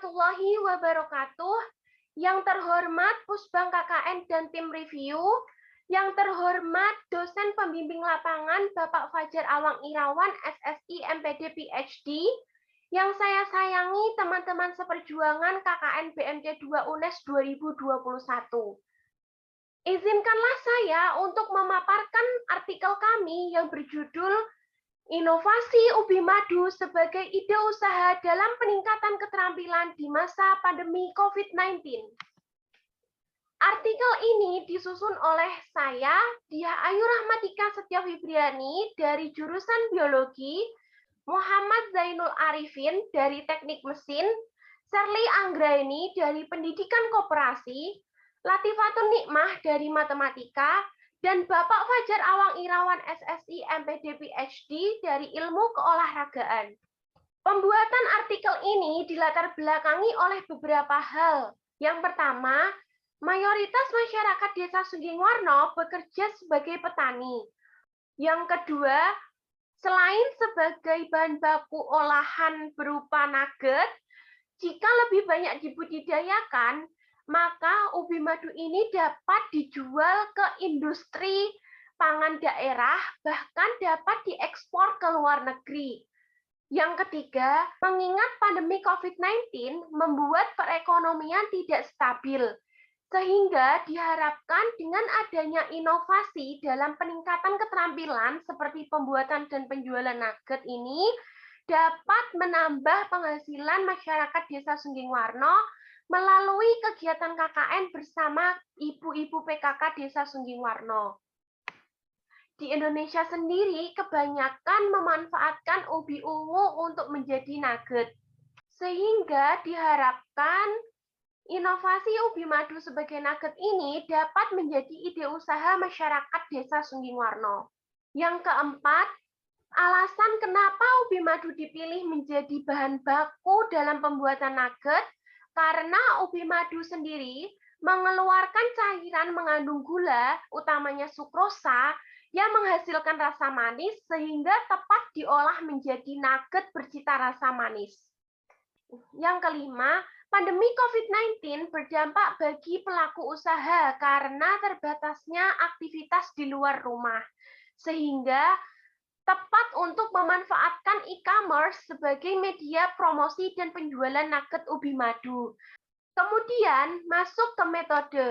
warahmatullahi wabarakatuh. Yang terhormat Pusbang KKN dan tim review, yang terhormat dosen pembimbing lapangan Bapak Fajar Awang Irawan, SSI MPD PhD, yang saya sayangi teman-teman seperjuangan KKN BMC 2 UNES 2021. Izinkanlah saya untuk memaparkan artikel kami yang berjudul Inovasi Ubi Madu sebagai ide usaha dalam peningkatan keterampilan di masa pandemi COVID-19. Artikel ini disusun oleh saya, Diah Ayu Rahmatika Setya Fibriani dari jurusan Biologi, Muhammad Zainul Arifin dari Teknik Mesin, Shirley Anggraini dari Pendidikan Koperasi, Latifatun Nikmah dari Matematika, dan Bapak Fajar Awang Irawan SSI MPD PhD dari Ilmu Keolahragaan. Pembuatan artikel ini dilatar belakangi oleh beberapa hal. Yang pertama, mayoritas masyarakat Desa Sunggingwarno bekerja sebagai petani. Yang kedua, selain sebagai bahan baku olahan berupa nugget, jika lebih banyak dibudidayakan, maka ubi madu ini dapat dijual ke industri pangan daerah, bahkan dapat diekspor ke luar negeri. Yang ketiga, mengingat pandemi COVID-19 membuat perekonomian tidak stabil, sehingga diharapkan dengan adanya inovasi dalam peningkatan keterampilan seperti pembuatan dan penjualan nugget ini dapat menambah penghasilan masyarakat Desa Sunggingwarno melalui kegiatan KKN bersama ibu-ibu PKK Desa Sunggingwarno. Di Indonesia sendiri kebanyakan memanfaatkan ubi ungu untuk menjadi nugget. Sehingga diharapkan inovasi ubi madu sebagai nugget ini dapat menjadi ide usaha masyarakat Desa Sunggingwarno. Yang keempat, alasan kenapa ubi madu dipilih menjadi bahan baku dalam pembuatan nugget karena ubi madu sendiri mengeluarkan cairan mengandung gula, utamanya sukrosa, yang menghasilkan rasa manis sehingga tepat diolah menjadi nugget bercita rasa manis. Yang kelima, pandemi COVID-19 berdampak bagi pelaku usaha karena terbatasnya aktivitas di luar rumah, sehingga tepat untuk memanfaatkan e-commerce sebagai media promosi dan penjualan nugget ubi madu. Kemudian masuk ke metode.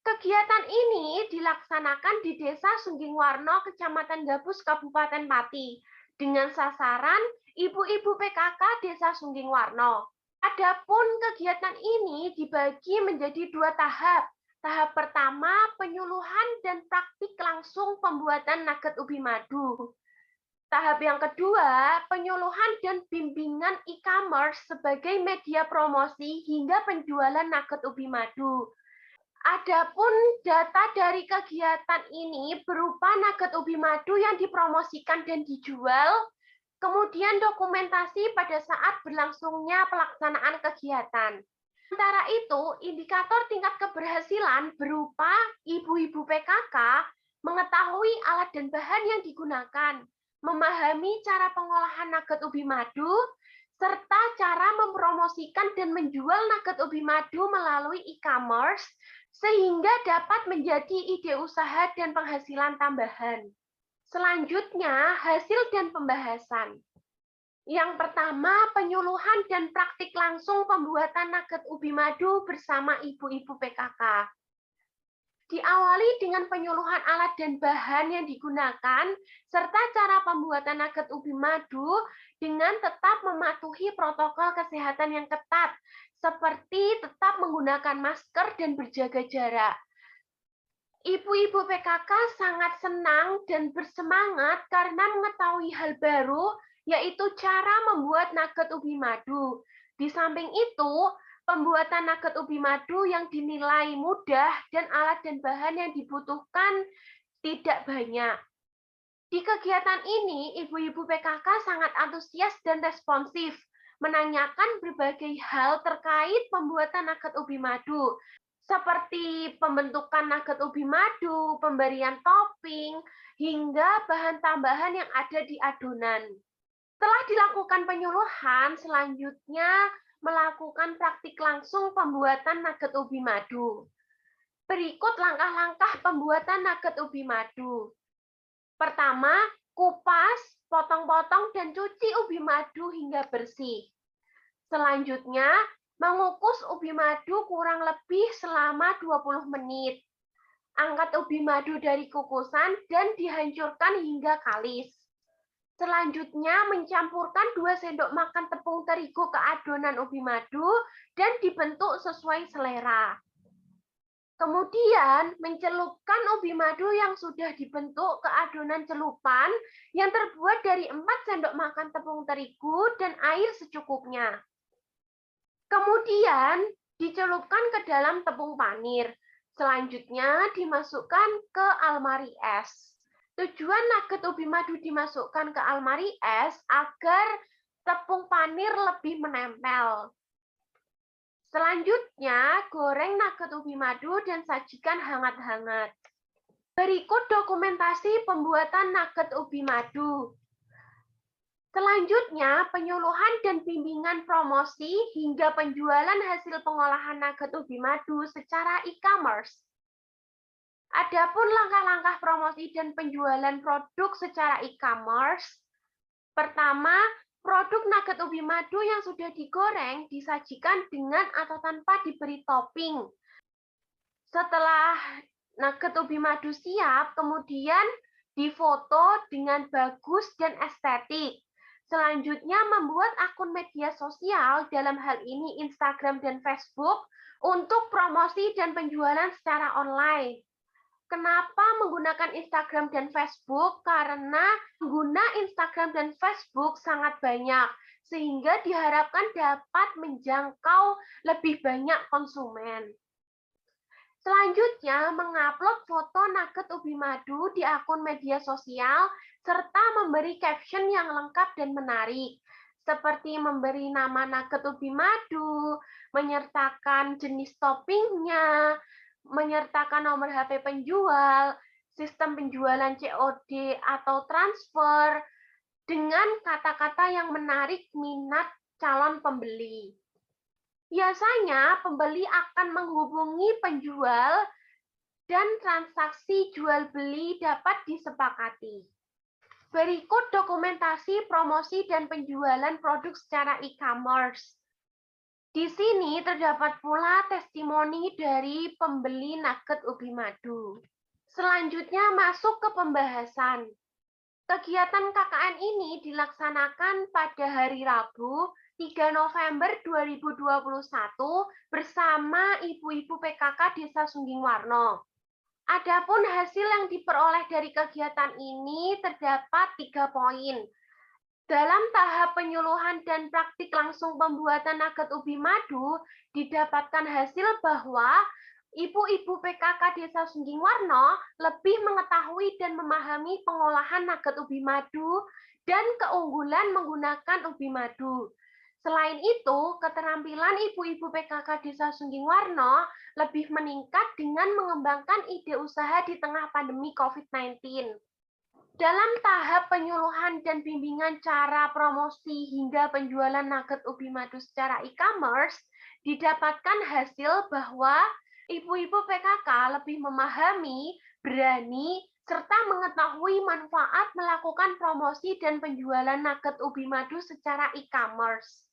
Kegiatan ini dilaksanakan di Desa Sunggingwarno, Kecamatan Gabus, Kabupaten Pati, dengan sasaran ibu-ibu PKK Desa Sunggingwarno. Adapun kegiatan ini dibagi menjadi dua tahap. Tahap pertama, penyuluhan dan praktik langsung pembuatan nugget ubi madu. Tahap yang kedua, penyuluhan dan bimbingan e-commerce sebagai media promosi hingga penjualan nugget ubi madu. Adapun data dari kegiatan ini berupa nugget ubi madu yang dipromosikan dan dijual, kemudian dokumentasi pada saat berlangsungnya pelaksanaan kegiatan. Sementara itu, indikator tingkat keberhasilan berupa ibu-ibu PKK mengetahui alat dan bahan yang digunakan, memahami cara pengolahan nugget ubi madu, serta cara mempromosikan dan menjual nugget ubi madu melalui e-commerce, sehingga dapat menjadi ide usaha dan penghasilan tambahan. Selanjutnya, hasil dan pembahasan. Yang pertama, penyuluhan dan praktik langsung pembuatan nugget ubi madu bersama ibu-ibu PKK. Diawali dengan penyuluhan alat dan bahan yang digunakan, serta cara pembuatan nugget ubi madu dengan tetap mematuhi protokol kesehatan yang ketat, seperti tetap menggunakan masker dan berjaga jarak. Ibu-ibu PKK sangat senang dan bersemangat karena mengetahui hal baru, yaitu cara membuat nugget ubi madu. Di samping itu, pembuatan nugget ubi madu yang dinilai mudah dan alat dan bahan yang dibutuhkan tidak banyak. Di kegiatan ini, ibu-ibu PKK sangat antusias dan responsif, menanyakan berbagai hal terkait pembuatan nugget ubi madu, seperti pembentukan nugget ubi madu, pemberian topping, hingga bahan tambahan yang ada di adonan. Setelah dilakukan penyuluhan, selanjutnya melakukan praktik langsung pembuatan nugget ubi madu. Berikut langkah-langkah pembuatan nugget ubi madu. Pertama, kupas, potong-potong, dan cuci ubi madu hingga bersih. Selanjutnya, mengukus ubi madu kurang lebih selama 20 menit. Angkat ubi madu dari kukusan dan dihancurkan hingga kalis. Selanjutnya, mencampurkan 2 sendok makan tepung terigu ke adonan ubi madu dan dibentuk sesuai selera. Kemudian, mencelupkan ubi madu yang sudah dibentuk ke adonan celupan yang terbuat dari 4 sendok makan tepung terigu dan air secukupnya. Kemudian, dicelupkan ke dalam tepung panir. Selanjutnya, dimasukkan ke almari es. Tujuan nugget ubi madu dimasukkan ke almari es agar tepung panir lebih menempel. Selanjutnya, goreng nugget ubi madu dan sajikan hangat-hangat. Berikut dokumentasi pembuatan nugget ubi madu. Selanjutnya, penyuluhan dan bimbingan promosi hingga penjualan hasil pengolahan nugget ubi madu secara e-commerce. Adapun langkah-langkah promosi dan penjualan produk secara e-commerce. Pertama, produk nugget ubi madu yang sudah digoreng disajikan dengan atau tanpa diberi topping. Setelah nugget ubi madu siap, kemudian difoto dengan bagus dan estetik. Selanjutnya, membuat akun media sosial, dalam hal ini Instagram dan Facebook, untuk promosi dan penjualan secara online. Kenapa menggunakan Instagram dan Facebook? Karena pengguna Instagram dan Facebook sangat banyak, sehingga diharapkan dapat menjangkau lebih banyak konsumen. Selanjutnya, mengupload foto nugget ubi madu di akun media sosial, serta memberi caption yang lengkap dan menarik, seperti memberi nama nugget ubi madu, menyertakan jenis toppingnya, menyertakan nomor HP penjual, sistem penjualan COD atau transfer, dengan kata-kata yang menarik minat calon pembeli. Biasanya, pembeli akan menghubungi penjual dan transaksi jual-beli dapat disepakati. Berikut dokumentasi promosi dan penjualan produk secara e-commerce. Di sini terdapat pula testimoni dari pembeli nugget ubi madu. Selanjutnya masuk ke pembahasan. Kegiatan KKN ini dilaksanakan pada hari Rabu, 3 November 2021 bersama ibu-ibu PKK Desa Sunggingwarno. Adapun hasil yang diperoleh dari kegiatan ini terdapat 3 poin. Dalam tahap penyuluhan dan praktik langsung pembuatan nugget ubi madu, didapatkan hasil bahwa ibu-ibu PKK Desa Sunggingwarno lebih mengetahui dan memahami pengolahan nugget ubi madu dan keunggulan menggunakan ubi madu. Selain itu, keterampilan ibu-ibu PKK Desa Sunggingwarno lebih meningkat dengan mengembangkan ide usaha di tengah pandemi COVID-19. Dalam tahap penyuluhan dan bimbingan cara promosi hingga penjualan nugget ubi madu secara e-commerce, didapatkan hasil bahwa ibu-ibu PKK lebih memahami, berani, serta mengetahui manfaat melakukan promosi dan penjualan nugget ubi madu secara e-commerce.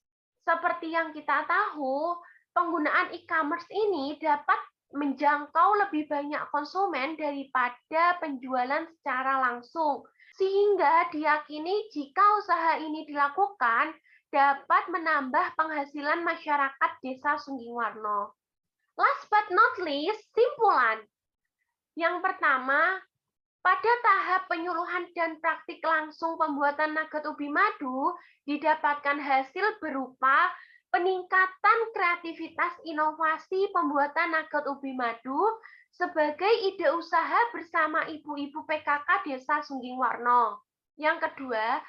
Seperti yang kita tahu, penggunaan e-commerce ini dapat menjangkau lebih banyak konsumen daripada penjualan secara langsung, sehingga diyakini jika usaha ini dilakukan dapat menambah penghasilan masyarakat Desa Sunggingwarno. Last but not least, simpulan. Yang pertama, pada tahap penyuluhan dan praktik langsung pembuatan nugget ubi madu, didapatkan hasil berupa peningkatan kreativitas inovasi pembuatan nugget ubi madu sebagai ide usaha bersama ibu-ibu PKK Desa Sunggingwarno. Yang kedua,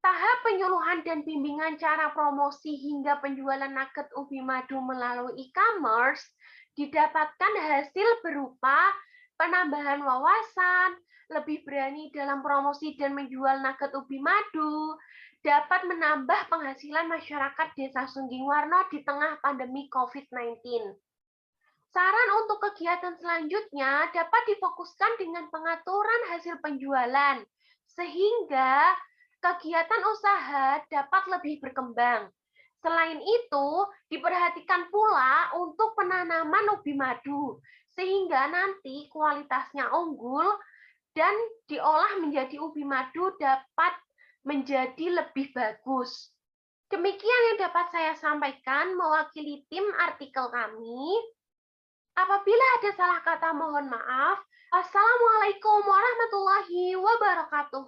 tahap penyuluhan dan bimbingan cara promosi hingga penjualan nugget ubi madu melalui e-commerce didapatkan hasil berupa penambahan wawasan, lebih berani dalam promosi dan menjual nugget ubi madu, dapat menambah penghasilan masyarakat Desa Sunggingwarno di tengah pandemi COVID-19. Saran untuk kegiatan selanjutnya dapat difokuskan dengan pengaturan hasil penjualan, sehingga kegiatan usaha dapat lebih berkembang. Selain itu, diperhatikan pula untuk penanaman ubi madu, sehingga nanti kualitasnya unggul dan diolah menjadi ubi madu dapat menjadi lebih bagus. Demikian yang dapat saya sampaikan mewakili tim artikel kami. Apabila ada salah kata mohon maaf. Wassalamualaikum warahmatullahi wabarakatuh.